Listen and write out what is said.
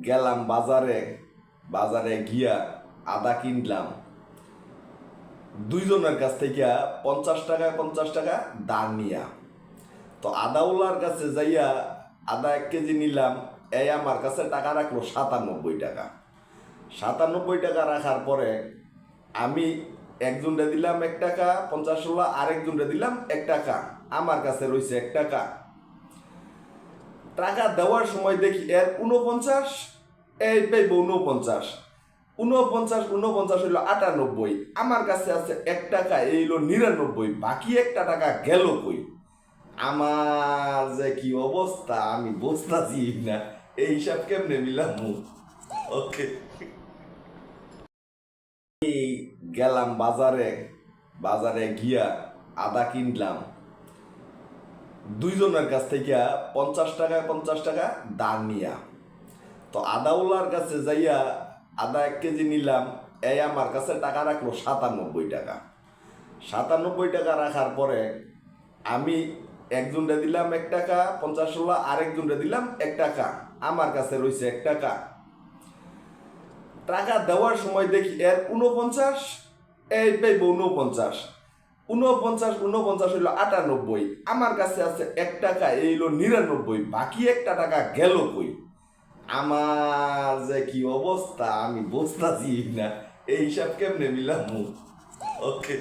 গেলাম বাজারে, বাজারে গিয়া আদা কিনলাম দুইজনের কাছ থেকে 50 টাকা 50 টাকা দাম নিয়া। তো আদাওয়ালার কাছে যাইয়া আদা 1 কেজি নিলাম, এই আমার কাছে টাকা রাখলো 97 টাকা। 97 টাকা রাখার পরে আমি একজনটা দিলাম 1 টাকা 50 আরেকজনটা দিলাম 1 টাকা, আমার কাছে রয়েছে 1 টাকা। টাকা দেওয়ার সময় দেখি এর 49, এই পাইব 49, 49 49 হইল 98, আমার কাছে আছে 1 টাকা, এই হইল 99, বাকি 1 টাকা গেল কই? আমার যে কি অবস্থা আমি বুঝতেছি না, এই হিসাব কেমনে মিলামু? ওকে, গেলাম বাজারে, বাজারে গিয়া আদা কিনলাম দুইজনের কাছ থেকে 50 টাকা 50 টাকা দাম নিয়া। তো আদাওয়ালার কাছে যাইয়া আদা 1 কেজি নিলাম, এই আমার কাছে টাকা রাখলো 97 টাকা। 97 টাকা রাখার পরে আমি একজনটা দিলাম 1 টাকা 50 আরেকজনটা দিলাম 1 টাকা, আমার কাছে রয়েছে 1 টাকা। টাকা দেওয়ার সময় দেখি এর 49, এই পাইব 49, 49 49 হইল 98, আমার কাছে আছে 1 টাকা, এই হইল 99, বাকি 1 টাকা গেল কই? আমার যে কি অবস্থা আমি বুঝতেছি না, এই হিসাব কেমনে মিলামু? ওকে।